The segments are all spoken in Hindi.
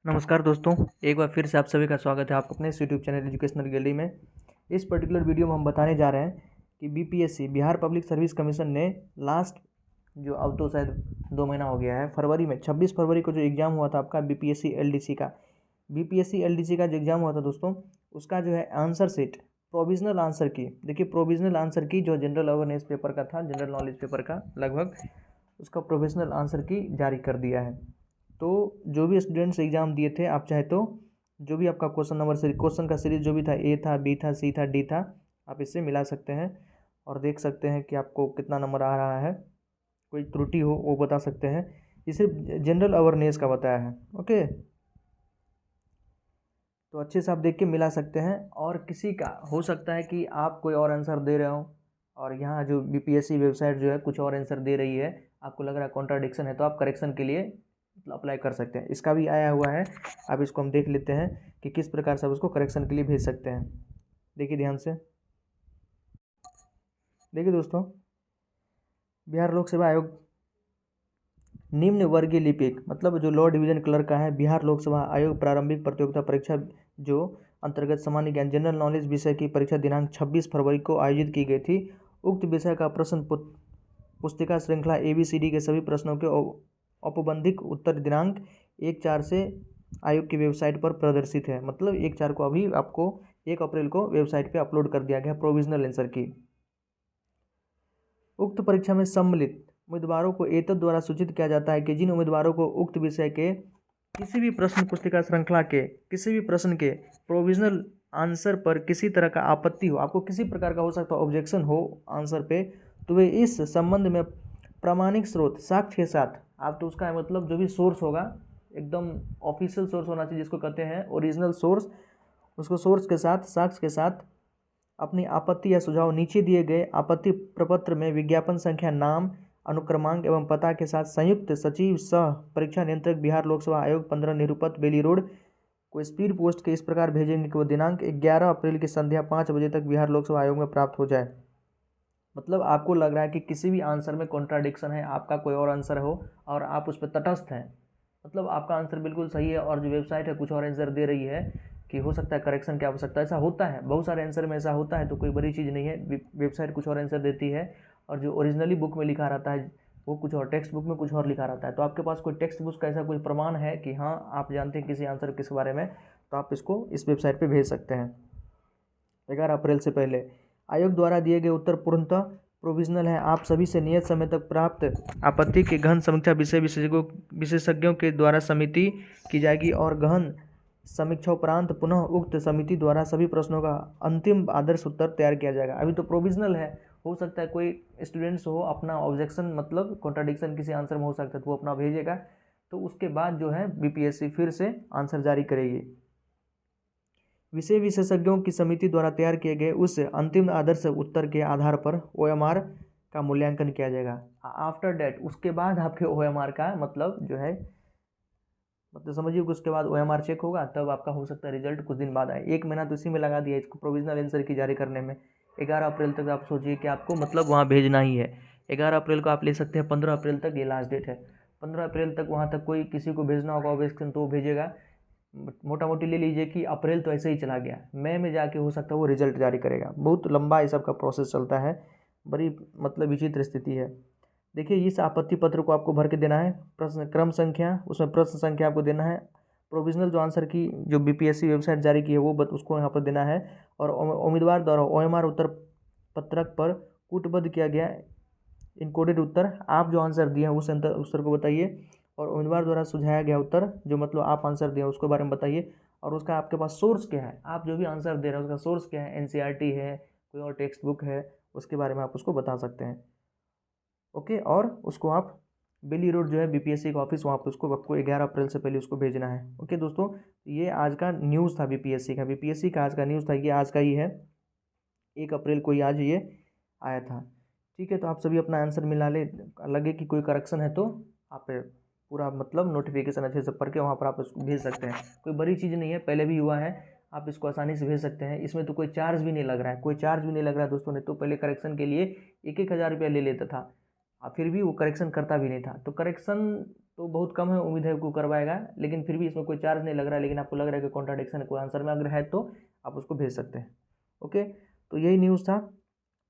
नमस्कार दोस्तों, एक बार फिर से आप सभी का स्वागत है आपको अपने इस यूट्यूब चैनल एजुकेशनल गैलरी में। इस पर्टिकुलर वीडियो में हम बताने जा रहे हैं कि BPSC Bihar public service commission ने लास्ट जो अब तो शायद 2 महीना हो गया है, फरवरी में 26 फरवरी को जो एग्ज़ाम हुआ था आपका बीपीएससी एलडीसी का जो एग्ज़ाम हुआ था दोस्तों, उसका जो है आंसर सीट प्रोविजनल आंसर की, देखिए प्रोविजनल आंसर की जो जनरल अवेयरनेस पेपर का था, जनरल नॉलेज पेपर का लगभग, उसका प्रोविजनल आंसर की जारी कर दिया है। तो जो भी स्टूडेंट्स एग्ज़ाम दिए थे, आप चाहे तो जो भी आपका क्वेश्चन का सीरीज जो भी था, ए था, बी था, सी था, डी था, आप इससे मिला सकते हैं और देख सकते हैं कि आपको कितना नंबर आ रहा है। कोई त्रुटि हो वो बता सकते हैं। ये सिर्फ जनरल अवेयरनेस का बताया है। ओके, तो अच्छे से आप देख के मिला सकते हैं। और किसी का हो सकता है कि आप कोई और आंसर दे रहे हो और यहाँ जो बीपीएससी वेबसाइट जो है कुछ और आंसर दे रही है, आपको लग रहा है कॉन्ट्राडिक्शन है, तो आप करेक्शन के लिए अप्लाई कर सकते हैं। इसका भी आया हुआ है, अब इसको हम देख लेते हैं कि किस प्रकार से आप उसको करेक्शन के लिए भेज सकते हैं। देखिए ध्यान से, देखिए दोस्तों, बिहार लोक सेवा आयोग निम्न वर्गीय लिपिक, मतलब जो लॉ डिवीजन क्लर्क का है, बिहार लोक सेवा आयोग प्रारंभिक प्रतियोगिता परीक्षा जो अंतर्गत सामान्य ज्ञान जनरल नॉलेज विषय की परीक्षा दिनांक 26 फरवरी को आयोजित की गई थी। उक्त विषय का प्रश्न पुस्तिका श्रृंखला ABCD के सभी प्रश्नों के औपबंधिक उत्तर दिनांक 1/4 से आयोग की वेबसाइट पर प्रदर्शित है। मतलब 1/4 को, अभी आपको 1 अप्रैल को वेबसाइट पे अपलोड कर दिया गया प्रोविजनल आंसर की। उक्त परीक्षा में सम्मिलित उम्मीदवारों को एतद द्वारा सूचित किया जाता है कि जिन उम्मीदवारों को उक्त विषय के किसी भी प्रश्न पुस्तिका श्रृंखला के किसी भी प्रश्न के प्रोविजनल आंसर पर किसी तरह का आपत्ति हो, आपको किसी प्रकार का हो सकता है ऑब्जेक्शन हो आंसर पे, तो वे इस संबंध में प्रामाणिक स्रोत साक्ष्य के साथ, आप तो उसका मतलब जो भी सोर्स होगा एकदम ऑफिशियल सोर्स होना चाहिए, जिसको कहते हैं ओरिजिनल सोर्स, उसको सोर्स के साथ, साक्ष्य के साथ अपनी आपत्ति या सुझाव नीचे दिए गए आपत्ति प्रपत्र में विज्ञापन संख्या, नाम, अनुक्रमांक एवं पता के साथ संयुक्त सचिव सह परीक्षा नियंत्रक बिहार लोक सेवा आयोग 15 निरुपत बेली रोड को स्पीड पोस्ट के इस प्रकार भेजेंगे कि वो दिनांक 11 अप्रैल की संध्या 5 बजे तक बिहार लोक सेवा आयोग में प्राप्त हो जाए। मतलब आपको लग रहा है कि किसी भी आंसर में कॉन्ट्राडिक्शन है, आपका कोई और आंसर हो और आप उस पर तटस्थ हैं, मतलब आपका आंसर बिल्कुल सही है और जो वेबसाइट है कुछ और आंसर दे रही है कि हो सकता है करेक्शन की आवश्यकता, ऐसा होता है, बहुत सारे आंसर में ऐसा होता है, तो कोई बड़ी चीज़ नहीं है। वेबसाइट कुछ और आंसर देती है और जो ओरिजिनली बुक में लिखा रहता है वो कुछ और, टेक्स्ट बुक में कुछ और लिखा रहता है। तो आपके पास कोई टेक्स्ट बुक का ऐसा कोई प्रमाण है कि हाँ आप जानते हैं किसी आंसर किस बारे में, तो आप इसको इस वेबसाइट पर भेज सकते हैं 11 अप्रैल से पहले। आयोग द्वारा दिए गए उत्तर पूर्णतः प्रोविजनल है। आप सभी से नियत समय तक प्राप्त आपत्ति की गहन समीक्षा विशेषज्ञों के द्वारा समिति की जाएगी और गहन समीक्षा उपरांत पुनः उक्त समिति द्वारा सभी प्रश्नों का अंतिम आदर्श उत्तर तैयार किया जाएगा। अभी तो प्रोविजनल है, हो सकता है कोई स्टूडेंट्स हो अपना ऑब्जेक्शन, मतलब कॉन्ट्राडिक्शन किसी आंसर में हो सकता है, तो वो अपना भेजेगा, तो उसके बाद जो है बीपीएससी फिर से आंसर जारी करेगी। विषय विशेषज्ञों की समिति द्वारा तैयार किए गए उस अंतिम आदर्श उत्तर के आधार पर OMR का मूल्यांकन किया जाएगा। आफ्टर डेट, उसके बाद आपके OMR का मतलब जो है, मतलब समझिए कि उसके बाद OMR चेक होगा, तब आपका हो सकता है रिजल्ट कुछ दिन बाद आए। 1 महीना तो इसी में लगा दिया इसको प्रोविजनल आंसर की जारी करने में। 11 अप्रैल तक आप सोचिए कि आपको मतलब वहाँ भेजना ही है। 11 अप्रैल को आप ले सकते हैं, 15 अप्रैल तक ये लास्ट डेट है। 15 अप्रैल तक वहाँ तक कोई किसी को भेजना होगा ऑब्जेक्शन तो वो भेजेगा। मोटा मोटी ले लीजिए कि अप्रैल तो ऐसे ही चला गया, मई में जाके हो सकता है वो रिजल्ट जारी करेगा। बहुत लंबा इस सब का प्रोसेस चलता है, बड़ी मतलब विचित्र स्थिति है। देखिए, इस आपत्ति पत्र को आपको भर के देना है, प्रश्न क्रम संख्या, उसमें प्रश्न संख्या आपको देना है, प्रोविजनल जो आंसर की जो बीपीएससी वेबसाइट जारी की है वो उसको यहाँ पर देना है, और उम्मीदवार द्वारा OMR उत्तर पत्रक पर कूटबद्ध किया गया इनकोडेड उत्तर, आप जो आंसर दिए हैं उस उत्तर को बताइए, और उम्मीदवार द्वारा सुझाया गया उत्तर जो मतलब आप आंसर दिए उसके बारे में बताइए, और उसका आपके पास सोर्स क्या है, आप जो भी आंसर दे रहे हैं उसका सोर्स क्या है, NCERT है, कोई और टेक्स्ट बुक है, उसके बारे में आप उसको बता सकते हैं। ओके, और उसको आप बेली रोड जो है बीपीएससी का ऑफिस, वहाँ पर उसको आपको 11 अप्रैल से पहले उसको भेजना है। ओके दोस्तों, ये आज का न्यूज़ था बीपीएससी का आज का न्यूज़ था, ये आज का ही है, 1 अप्रैल को ही आज ये आया था। ठीक है, तो आप सभी अपना आंसर मिला ले, लगे कि कोई करेक्शन है तो आप पूरा मतलब नोटिफिकेशन अच्छे से पढ़ के वहाँ पर आप इसको भेज सकते हैं। कोई बड़ी चीज़ नहीं है, पहले भी हुआ है, आप इसको आसानी से भेज सकते हैं। इसमें तो कोई चार्ज भी नहीं लग रहा है, कोई चार्ज भी नहीं लग रहा है दोस्तों ने, तो पहले करेक्शन के लिए 1-1 हज़ार रुपया ले लेता था, फिर भी वो करेक्शन करता भी नहीं था। तो करेक्शन तो बहुत कम है उम्मीद है को करवाएगा, लेकिन फिर भी इसमें कोई चार्ज नहीं लग रहा है। लेकिन आपको लग रहा है कि कॉन्ट्राडिक्शन है कोई आंसर में अगर है तो आप उसको भेज सकते हैं। ओके, तो यही न्यूज़ था।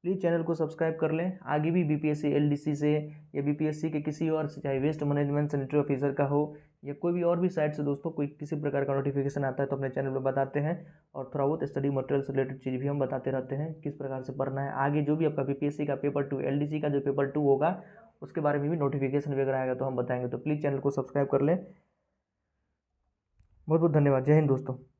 प्लीज़ चैनल को सब्सक्राइब कर लें। आगे भी बीपीएससी एलडीसी से या बीपीएससी के किसी और से, चाहे वेस्ट मैनेजमेंट सैनिटरी ऑफिसर का हो या कोई भी और भी साइट से दोस्तों कोई किसी प्रकार का नोटिफिकेशन आता है तो अपने चैनल पर बताते हैं। और थोड़ा बहुत स्टडी मटेरियल से रिलेटेड चीज़ भी हम बताते रहते हैं, किस प्रकार से पढ़ना है। आगे जो भी आपका बीपीएससी का पेपर 2, एलडीसी का जो पेपर 2 होगा उसके बारे में भी नोटिफिकेशन वगैरह आएगा तो हम बताएंगे। तो प्लीज़ चैनल को सब्सक्राइब कर लें। बहुत बहुत धन्यवाद। जय हिंद दोस्तों।